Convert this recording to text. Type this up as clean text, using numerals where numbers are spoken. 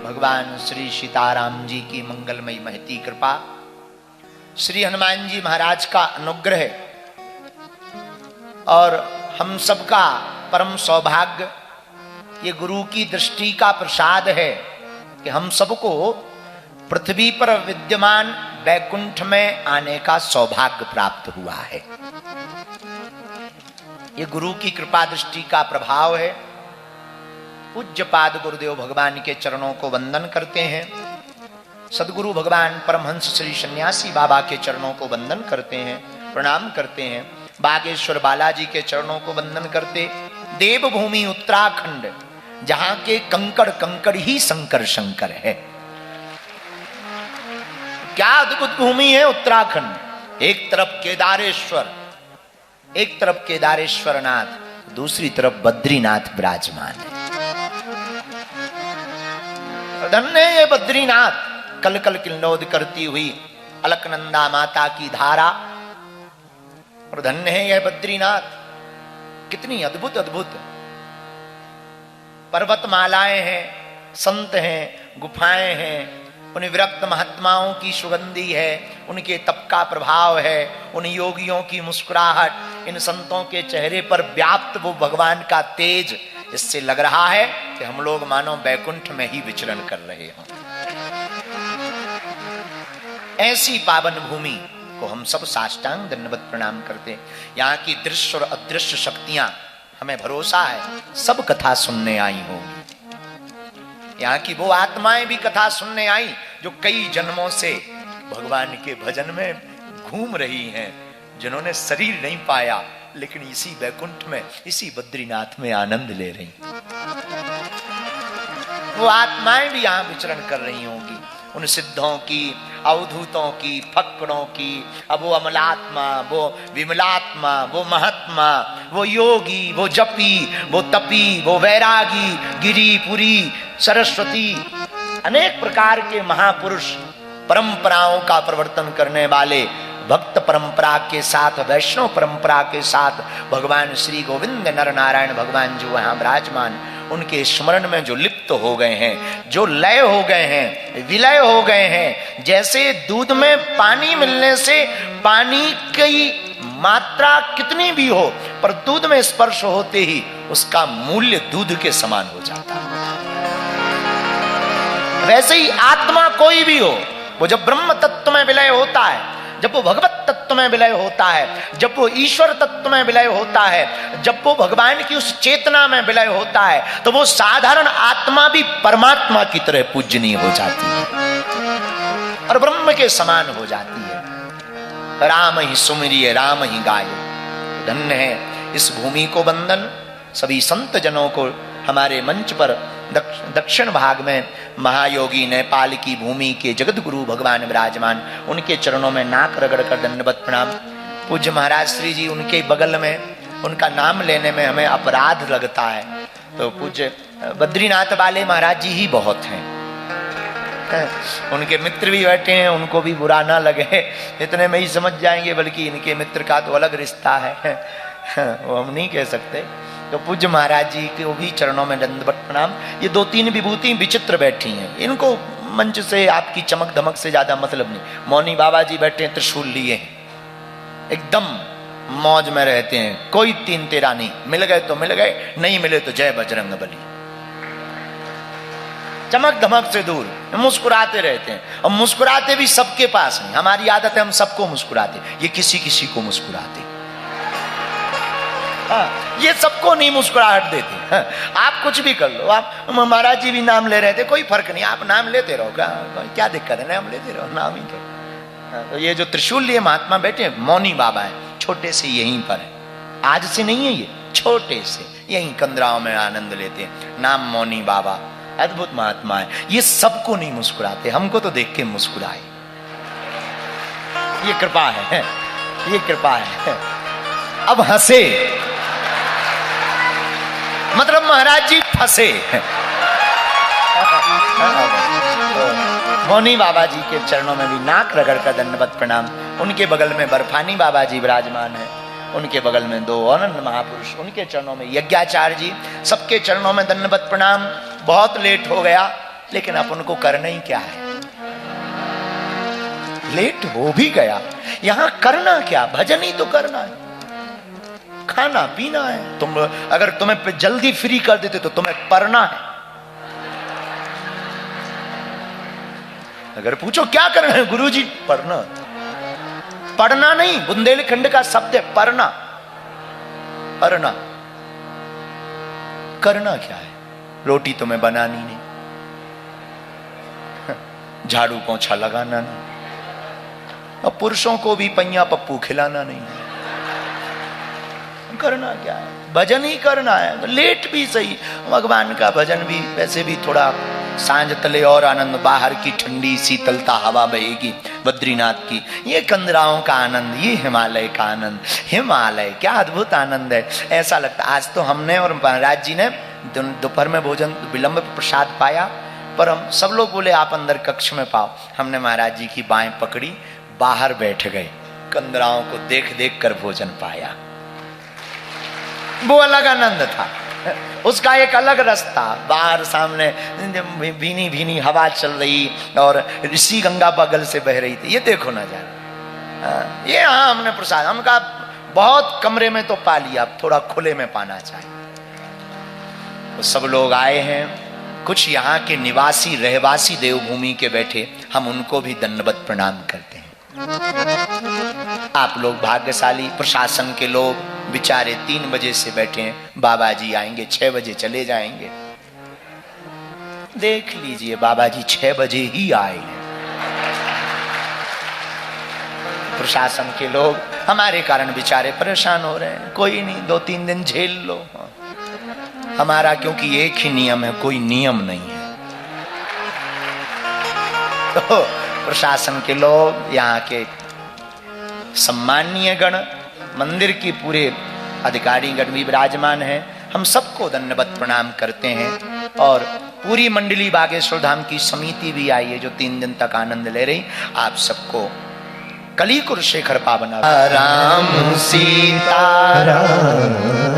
भगवान श्री सीताराम जी की मंगलमयी महती कृपा, श्री हनुमान जी महाराज का अनुग्रह और हम सबका परम सौभाग्य, ये गुरु की दृष्टि का प्रसाद है कि हम सबको पृथ्वी पर विद्यमान वैकुंठ में आने का सौभाग्य प्राप्त हुआ है। ये गुरु की कृपा दृष्टि का प्रभाव है। पूज्यपाद गुरुदेव भगवान के चरणों को वंदन करते हैं। सदगुरु भगवान परमहंस श्री सन्यासी बाबा के चरणों को वंदन करते हैं, प्रणाम करते हैं। बागेश्वर बालाजी के चरणों को वंदन करते। देवभूमि उत्तराखंड, जहां के कंकड़ कंकड़ ही शंकर शंकर है। क्या अद्भुत भूमि है उत्तराखंड। एक तरफ केदारेश्वर, एक तरफ केदारेश्वर नाथ, दूसरी तरफ बद्रीनाथ विराजमान है। धन्य ये बद्रीनाथ, कल कल किल्लोद करती हुई अलकनंदा माता की धारा, और धन्य है यह बद्रीनाथ। कितनी अद्भुत अद्भुत पर्वतमालाएं हैं, संत हैं, गुफाएं हैं, उन विरक्त महात्माओं की सुगंधी है, उनके तप का प्रभाव है, उन योगियों की मुस्कुराहट, इन संतों के चेहरे पर व्याप्त वो भगवान का तेज। इससे लग रहा है कि हम लोग मानो बैकुंठ में ही विचरण कर रहे हों। ऐसी पावन भूमि को हम सब साष्टांग दंडवत प्रणाम करते। यहाँ की दृश्य और अदृश्य शक्तियां, हमें भरोसा है सब कथा सुनने आई होंगी। यहाँ की वो आत्माएं भी कथा सुनने आई जो कई जन्मों से भगवान के भजन में घूम रही हैं, जिन्होंने शरीर नहीं पाया लेकिन इसी बैकुंठ में, इसी बद्रीनाथ में आनंद ले रही। वो आत्माएं भी यहां विचरण कर रही होंगी, उन सिद्धों की, अवधूतों की, फक्कड़ों की। अब वो अमलात्मा, वो विमलात्मा, वो महात्मा, वो योगी, वो जपी, वो तपी, वो वैरागी, गिरिपुरी, सरस्वती, अनेक प्रकार के महापुरुष, परंपराओं का प्रवर्तन करने वाले, भक्त परंपरा के साथ, वैष्णव परंपरा के साथ भगवान श्री गोविंद नर नारायण भगवान जो यहाँ विराजमान, उनके स्मरण में जो लिप्त हो गए हैं, जो लय हो गए हैं, विलय हो गए हैं। जैसे दूध में पानी मिलने से पानी की मात्रा कितनी भी हो, पर दूध में स्पर्श होते ही उसका मूल्य दूध के समान हो जाता है। वैसे ही आत्मा कोई भी हो, वो जब ब्रह्म तत्व में विलय होता है, जब वो भगवत तत्व में विलय होता है, जब वो ईश्वर तत्व में विलय होता है, जब वो भगवान की उस चेतना में विलय होता है, तो वो साधारण आत्मा भी परमात्मा की तरह पूजनीय हो जाती है और ब्रह्म के समान हो जाती है। राम ही सुमिरिय, राम ही गाये। धन्य है इस भूमि को वंदन। सभी संत जनों को हमारे मंच पर दक्षिण भाग में महायोगी नेपाल की भूमि के जगत गुरु भगवान विराजमान, उनके चरणों में नाक रगड़ कर दंडवत प्रणाम। पूज्य महाराज श्री जी उनके बगल में, उनका नाम लेने में हमें अपराध लगता है, तो पूज्य बद्रीनाथ वाले महाराज जी ही बहुत हैं। उनके मित्र भी बैठे हैं, उनको भी बुरा ना लगे, इतने में ही समझ जाएंगे, बल्कि इनके मित्र का तो अलग रिश्ता है, वो हम नहीं कह सकते। तो पूज्य महाराज जी के भी चरणों में दंडवत प्रणाम। ये दो तीन विभूति विचित्र बैठी हैं, इनको मंच से, आपकी चमक धमक से ज्यादा मतलब नहीं। मौनी बाबा जी बैठे हैं, त्रिशूल लिए हैं, एकदम मौज में रहते हैं, कोई तीन तेरा नहीं। मिल गए तो मिल गए, नहीं मिले तो जय बजरंग बली। चमक धमक से दूर मुस्कुराते रहते हैं, और मुस्कुराते भी सबके पास नहीं। हमारी आदत है हम सबको मुस्कुराते, ये किसी किसी को मुस्कुराते। ये सबको नहीं मुस्कुराहट देते। आप कुछ भी कर लो, आप महाराज जी भी नाम ले रहे थे, कोई फर्क नहीं, आप नाम लेते रहो, क्या दिक्कत है, नाम लेते रहो, नाम ही तो। तो ये जो त्रिशूल लिए महात्मा बैठे, मौनी बाबा है, छोटे से यहीं पर है, आज से नहीं है, ये छोटे से यहीं कंदराओं में आनंद लेते हैं। नाम मौनी बाबा, अद्भुत महात्मा है। ये सबको नहीं मुस्कुराते, हमको तो देख के मुस्कुराए। ये कृपा है, ये कृपा है। अब हंसे मतलब महाराज जी फंसे। मौनी बाबा जी के चरणों में भी नाक रगड़ कर दंडवत प्रणाम। उनके बगल में बर्फानी बाबा जी विराजमान है, उनके बगल में दो अनंत महापुरुष, उनके चरणों में यज्ञाचार्य जी, सबके चरणों में दंडवत प्रणाम। बहुत लेट हो गया, लेकिन अपन को करना ही क्या है? लेट हो भी गया, यहां करना क्या? भजन ही तो करना है, खाना पीना है। तुम अगर तुम्हें जल्दी फ्री कर देते तो तुम्हें पढ़ना है। अगर पूछो क्या करना है गुरुजी, पढ़ना। पढ़ना नहीं, बुंदेलखंड का शब्द है पढ़ना। पढ़ना, करना क्या है? रोटी तुम्हें बनानी नहीं, झाड़ू पोंछा लगाना नहीं, और पुरुषों को भी पैया पप्पू खिलाना नहीं। करना क्या है? भजन ही करना है। तो लेट भी सही, भगवान का भजन भी वैसे भी थोड़ा सांझ तले और आनंद, बाहर की ठंडी शीतलता हवा बहेगी बद्रीनाथ की, ये कंदराओं का आनंद, ये हिमालय का आनंद। हिमालय क्या अद्भुत आनंद है, ऐसा लगता। आज तो हमने और महाराज जी ने दोपहर में भोजन विलंब प्रसाद पाया, पर हम सब लोग बोले आप अंदर कक्ष में पाओ। हमने महाराज जी की बाहें पकड़ी, बाहर बैठ गए, कंदराओं को देख देख कर भोजन पाया। वो अलग आनंद था, उसका एक अलग रास्ता। बाहर सामने भीनी भीनी हवा चल रही और ऋषि गंगा बगल से बह रही थी। ये देखो नजारा। ये हाँ हमने प्रसाद, हम कहा बहुत कमरे में तो पा लिया, अब थोड़ा खुले में पाना चाहिए। तो सब लोग आए हैं, कुछ यहाँ के निवासी रहवासी देवभूमि के बैठे, हम उनको भी दंडवत प्रणाम करते हैं। आप लोग भाग्यशाली, प्रशासन के लोग बेचारे 3 बजे से बैठे हैं, बाबा जी आएंगे 6 बजे चले जाएंगे। देख लीजिए बाबा जी 6 बजे ही आए हैं। प्रशासन के लोग हमारे कारण बेचारे परेशान हो रहे हैं। कोई नहीं, 2-3 दिन झेल लो। हमारा क्योंकि एक ही नियम है, कोई नियम नहीं है। तो प्रशासन के लोग, यहाँ के सम्माननीय गण, मंदिर की पूरे अधिकारी गण भी विराजमान हैं, हम सबको दंडवत प्रणाम करते हैं। और पूरी मंडली बागेश्वर धाम की समिति भी आई है जो 3 दिन तक आनंद ले रही। आप सबको कली कुरुशेखर पावन राम सीता राम।